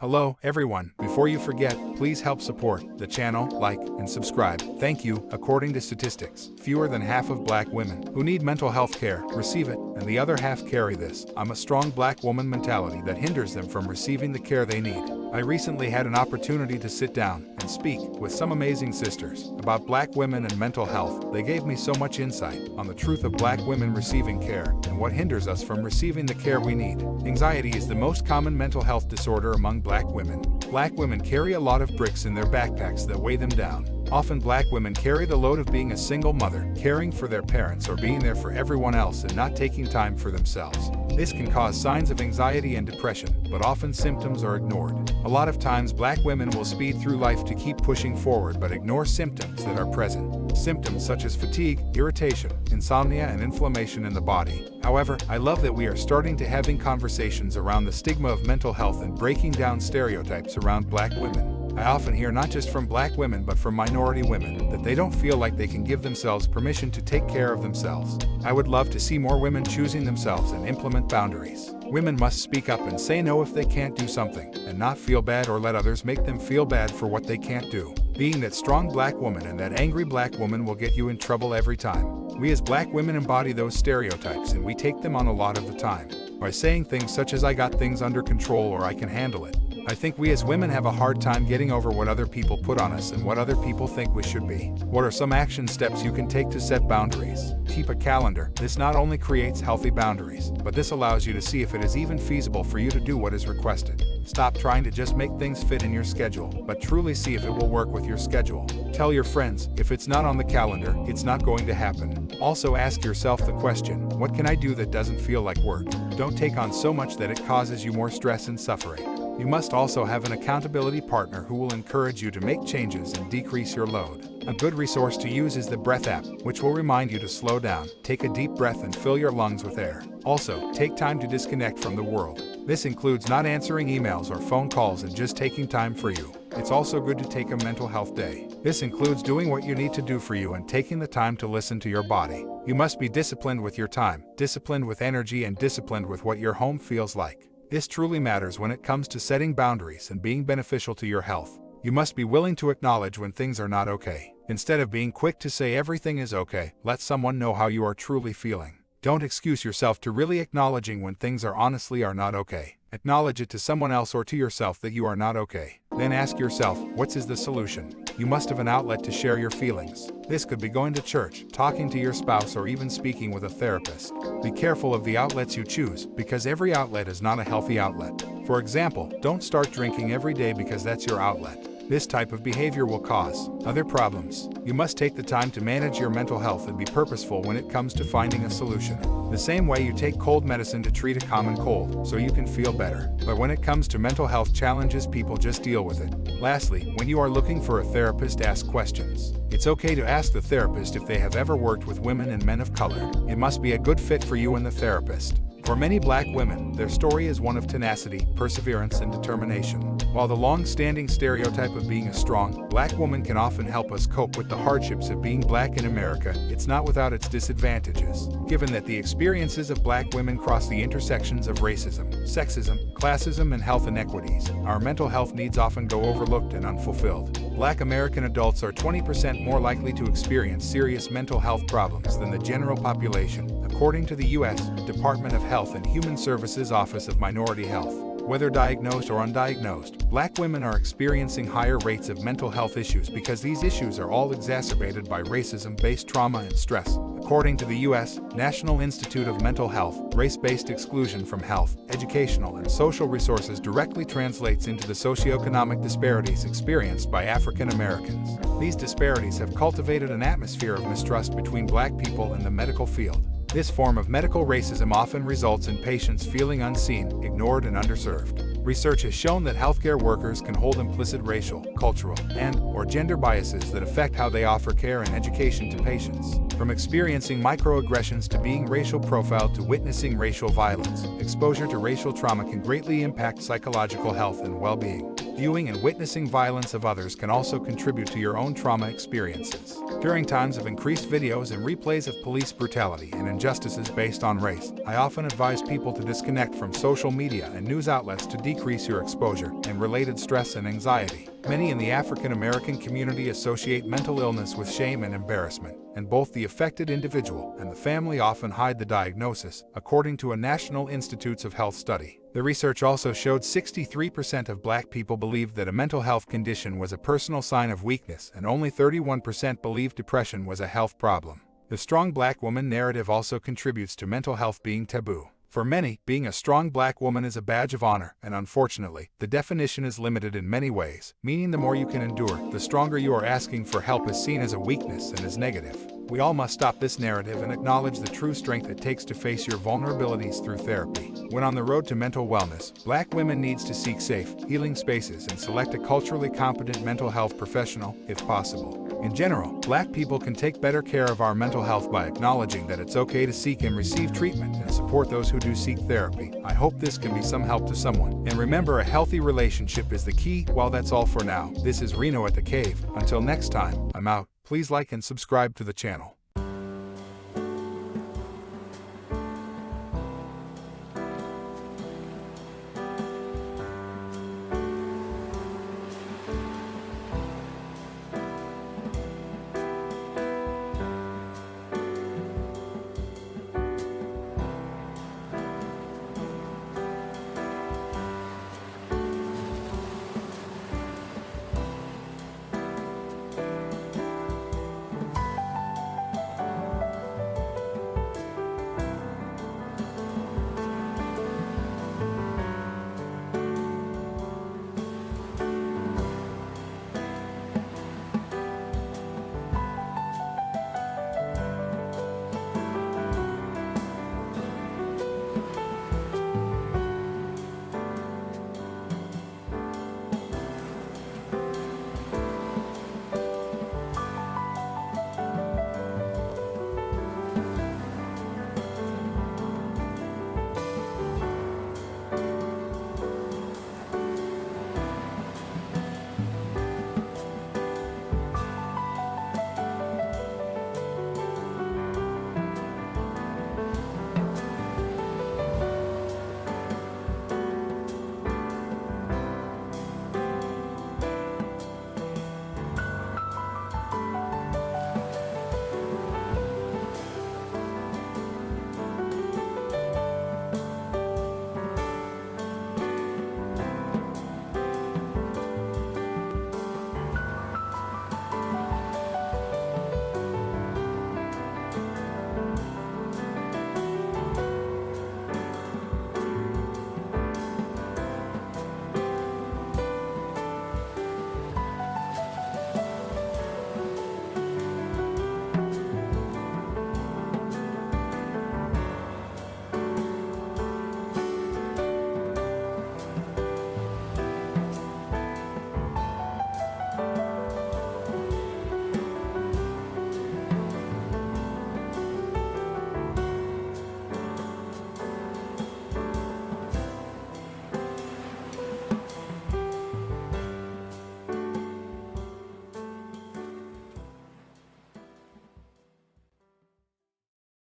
Hello, everyone. Before you forget, please help support the channel, like, and subscribe. Thank you. According to statistics, fewer than half of black women who need mental health care receive it, and the other half carry this "I'm a strong black woman" mentality that hinders them from receiving the care they need. I recently had an opportunity to sit down and speak with some amazing sisters about black women and mental health. They gave me so much insight on the truth of black women receiving care and what hinders us from receiving the care we need. Anxiety is the most common mental health disorder among black women. Black women carry a lot of bricks in their backpacks that weigh them down. Often black women carry the load of being a single mother, caring for their parents or being there for everyone else and not taking time for themselves. This can cause signs of anxiety and depression, but often symptoms are ignored. A lot of times black women will speed through life to keep pushing forward but ignore symptoms that are present. Symptoms such as fatigue, irritation, insomnia, and inflammation in the body. However, I love that we are starting to having conversations around the stigma of mental health and breaking down stereotypes around black women. I often hear not just from black women but from minority women that they don't feel like they can give themselves permission to take care of themselves. I would love to see more women choosing themselves and implement boundaries. Women must speak up and say no if they can't do something, and not feel bad or let others make them feel bad for what they can't do. Being that strong black woman and that angry black woman will get you in trouble every time. We as black women embody those stereotypes and we take them on a lot of the time. By saying things such as "I got things under control" or "I can handle it." I think we as women have a hard time getting over what other people put on us and what other people think we should be. What are some action steps you can take to set boundaries? Keep a calendar. This not only creates healthy boundaries, but this allows you to see if it is even feasible for you to do what is requested. Stop trying to just make things fit in your schedule, but truly see if it will work with your schedule. Tell your friends, if it's not on the calendar, it's not going to happen. Also ask yourself the question, what can I do that doesn't feel like work? Don't take on so much that it causes you more stress and suffering. You must also have an accountability partner who will encourage you to make changes and decrease your load. A good resource to use is the Breath app, which will remind you to slow down, take a deep breath and fill your lungs with air. Also, take time to disconnect from the world. This includes not answering emails or phone calls and just taking time for you. It's also good to take a mental health day. This includes doing what you need to do for you and taking the time to listen to your body. You must be disciplined with your time, disciplined with energy, and disciplined with what your home feels like. This truly matters when it comes to setting boundaries and being beneficial to your health. You must be willing to acknowledge when things are not okay. Instead of being quick to say everything is okay, let someone know how you are truly feeling. Don't excuse yourself to really acknowledging when things are honestly are not okay. Acknowledge it to someone else or to yourself that you are not okay. Then ask yourself, what is the solution? You must have an outlet to share your feelings. This could be going to church, talking to your spouse, or even speaking with a therapist. Be careful of the outlets you choose, because every outlet is not a healthy outlet. For example, don't start drinking every day because that's your outlet. This type of behavior will cause other problems. You must take the time to manage your mental health and be purposeful when it comes to finding a solution. The same way you take cold medicine to treat a common cold, so you can feel better. But when it comes to mental health challenges, people just deal with it. Lastly, when you are looking for a therapist, ask questions. It's okay to ask the therapist if they have ever worked with women and men of color. It must be a good fit for you and the therapist. For many black women, their story is one of tenacity, perseverance, and determination. While the long-standing stereotype of being a strong, black woman can often help us cope with the hardships of being black in America, it's not without its disadvantages. Given that the experiences of black women cross the intersections of racism, sexism, classism, and health inequities, our mental health needs often go overlooked and unfulfilled. Black American adults are 20% more likely to experience serious mental health problems than the general population, according to the U.S. Department of Health and Human Services Office of Minority Health. Whether diagnosed or undiagnosed, black women are experiencing higher rates of mental health issues because these issues are all exacerbated by racism-based trauma and stress. According to the U.S. National Institute of Mental Health, race-based exclusion from health, educational, and social resources directly translates into the socioeconomic disparities experienced by African Americans. These disparities have cultivated an atmosphere of mistrust between black people and the medical field. This form of medical racism often results in patients feeling unseen, ignored, and underserved. Research has shown that healthcare workers can hold implicit racial, cultural, and/or gender biases that affect how they offer care and education to patients. From experiencing microaggressions to being racial profiled to witnessing racial violence, exposure to racial trauma can greatly impact psychological health and well-being. Viewing and witnessing violence of others can also contribute to your own trauma experiences. During times of increased videos and replays of police brutality and injustices based on race, I often advise people to disconnect from social media and news outlets to decrease your exposure and related stress and anxiety. Many in the African American community associate mental illness with shame and embarrassment, and both the affected individual and the family often hide the diagnosis, according to a National Institutes of Health study. The research also showed 63% of Black people believed that a mental health condition was a personal sign of weakness, and only 31% believed depression was a health problem. The strong Black woman narrative also contributes to mental health being taboo. For many, being a strong Black woman is a badge of honor, and unfortunately, the definition is limited in many ways, meaning the more you can endure, the stronger you are. Asking for help is seen as a weakness and is negative. We all must stop this narrative and acknowledge the true strength it takes to face your vulnerabilities through therapy. When on the road to mental wellness, Black women needs to seek safe, healing spaces and select a culturally competent mental health professional, if possible. In general, Black people can take better care of our mental health by acknowledging that it's okay to seek and receive treatment and support those who do seek therapy. I hope this can be some help to someone. And remember, a healthy relationship is the key. Well, that's all for now. This is Reno at the Cave. Until next time, I'm out. Please like and subscribe to the channel.